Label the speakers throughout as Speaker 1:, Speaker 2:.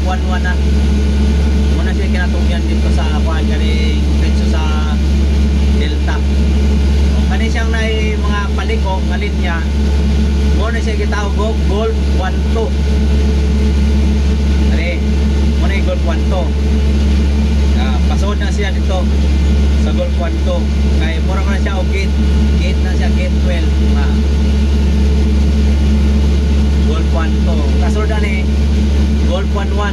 Speaker 1: 1-1 na. Muna siya kinatungyan dito sa kuan galing diretso sa Delta. O kani siyang nay mga paliko nga linya. Muna siya gitawag Golf 1-2. Ari, muna yung Golf 1-2. Pasod na siya dito sa Golf 1-2. Kaya mura na siya o gate. Gate na siya, gate 12. Golf 1-2. Kasunod na ni Golf 1-1.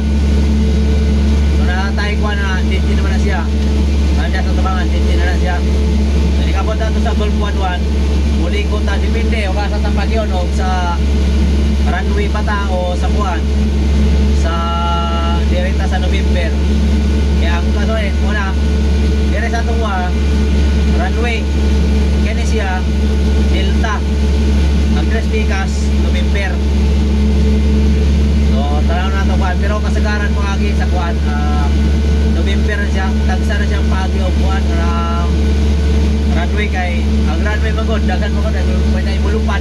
Speaker 1: So nakatay ko na, DT naman na siya. Nandiyan sa tabangan, DT na siya. Nalikabot na ito sa Golf 1-1. Muli ko ta, depende. O ka sa tampag yun o sa runway pa ta o sa buwan. Sa direkta sa November. Kaya ang kaso una, dire sa tuwa, runway. Kaya siya, Delta. Ang Tres Picas, November. So, tanaw na ito kuhan. Pero kasagaran mo agi sa kuhan, November na siya. Tagsa na siyang pagi o kuhan. Runway kay, ang runway magod, dagan magod, pwede na imulupan.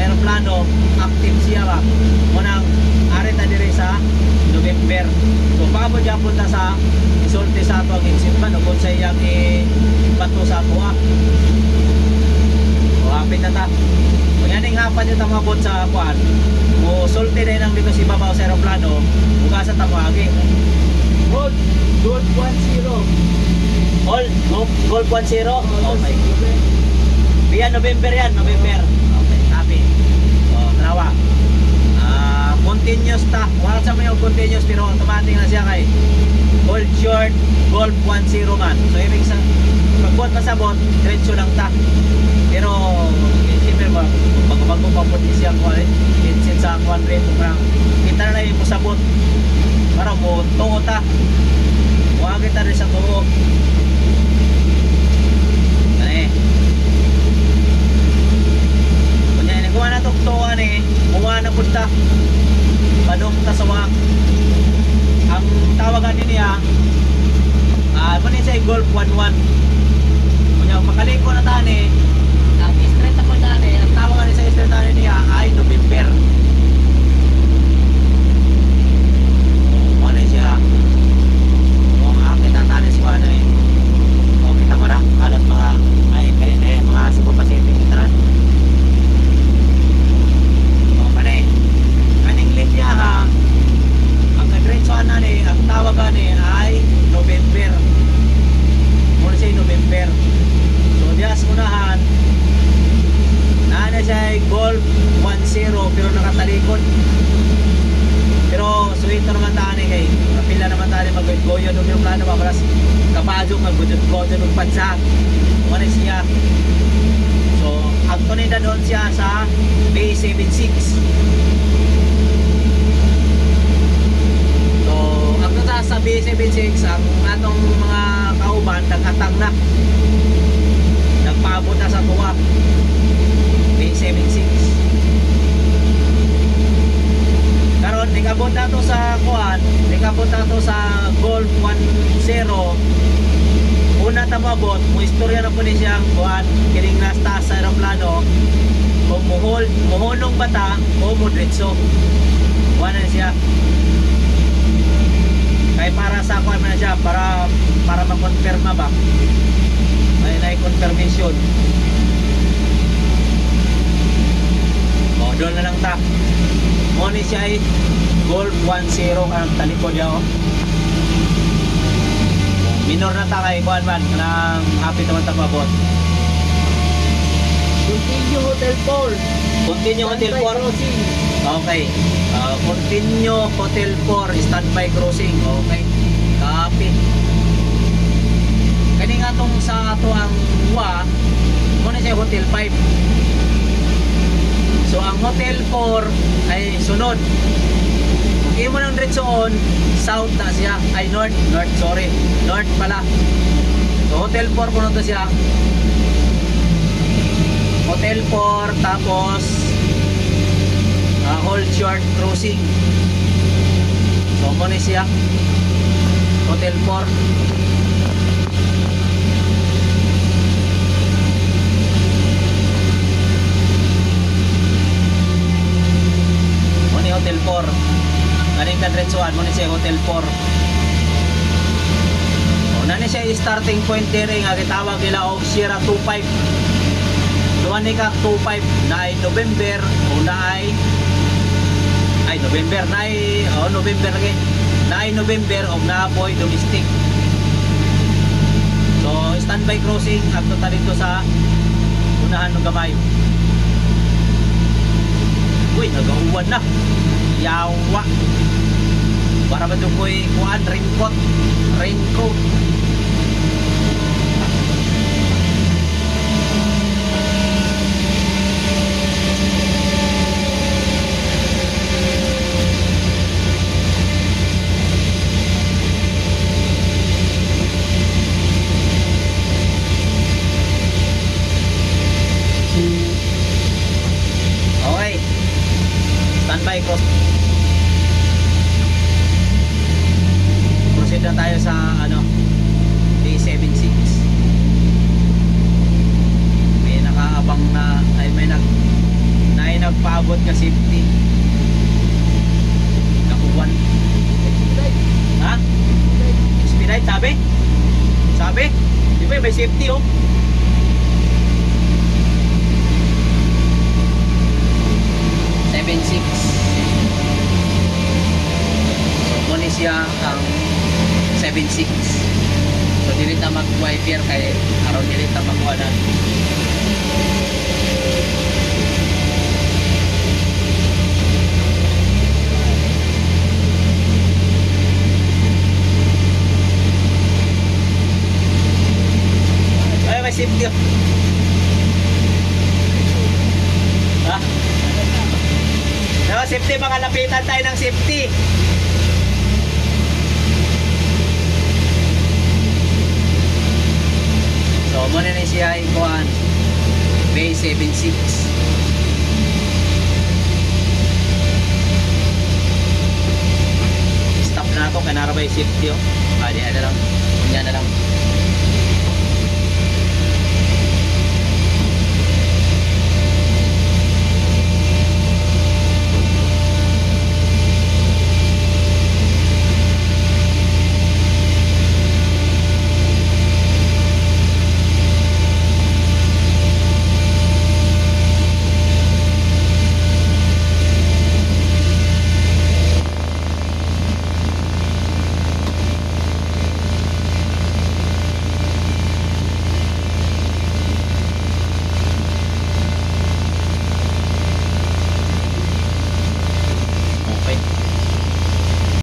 Speaker 1: Aeroplano, active siya ba? Munang, arit na dire sa November. So, paabot dyan punta sa isulti sa ato ang insinpan o kung sa iyang bato sa ato so, hapit na ta. Kung yan yung hapan yung tamabot sa kuan o sulti na yun ang dito si Babaw sa aeroplano buka sa tamagi. Gold 1-0. Gold 1-0? Okay. Yan, November yan, November. Okay, happy. So, tanawa. Continuous ta. Wala sa may continuous pero automatic na siya kay hold short, Golf 1-0 man. So ibig sa pagbot masabot, diretso lang ta. Pero siyempre pagbago pa po siya ko insin sa kuan rate parang kita na yung musabot. Para mo tuo ta. Wa kita rin sa tuo. Ani. Kunya ni kuha na to tuo ani, kuha na punta. Padong tasawak. Ang tawagan niya manin siya Golf 1-1. Kunya makaliko na tani ang straight ako tani ang tawagan niya sa straight tani niya ay November. Manin siya kung akita tani si Juan ay o kita mo na alat mga ay kayo mga Cebu Pacific kita na niya ha, ang kadretsoan na ni, ang tawagan ni ay November. Muna siya November. So dias unahan na siya ay Golf 1-0 pero nakatalikod. Pero suwito naman tayo ni kay kapila naman tayo mag-goyo doon yung plano ba paras kapadyo mag-goyo ng pansa. Muna siya. So actually na doon siya sa B76. Sa B76 ang atong mga kauban naghatang na nagpaabot na sa tuwa B76 karon nagabot na to sa kuan nagabot na to sa Golf 1-0 una tamabot mo istorya na po ni siyang kuan kining nasta sa aeroplano kung muhulong bata o mudretso wala siya. Kaya para sa ako na siya para makonfirma ba may na-confirmation o doon na lang ta muna siya ay Golf 1-0 ang talikod niya minor na ta kay kuan man kanang hapit naman tababot.
Speaker 2: Continue Hotel 4.
Speaker 1: Continue Hotel 4. Okay. Continue Hotel 4 standby crossing. Okay. Copy. Kani nga tong sa ato ang wa muna siya Hotel 5. So ang Hotel 4 ay sunod. Kung mo nang diretsoon, south na siya. Ay north pala. So Hotel 4 puno to siya. Hotel 4 tapos hold short crossing. So muna siya Hotel 4. Hotel 4 galing ka diretsuhan mo ni siya Hotel 4. Una ni siya starting point diri nga gitawag nila og Sierra 25. Duha ni ka 25 na ay November o na ay November na ay November lagi. Na ay November o na boy domestic. So standby crossing adto ta dito sa unahan ng gamay. Uy, nagauwan na. Yawa. Para ba ito ko'y kuhaan, raincoat. Raincoat. Okay. Standby cross. Proceed na tayo sa D76. May nakaabang na ay may nagpaabot ka safety. Nakuwan. Ha? Speed light sabi? Sabi? Di ba may safety oh? So, muna siya ang 76. So, dili ta mag-wiper kay aron dili ta magkuha. Ay, may safety. Ha? No, safety, mga lapitan tayo ng safety. So, muna na siya ikuhan Bay 76. Stop na ako, kanara ba yung safety oh? Di na lang, kunya na lang.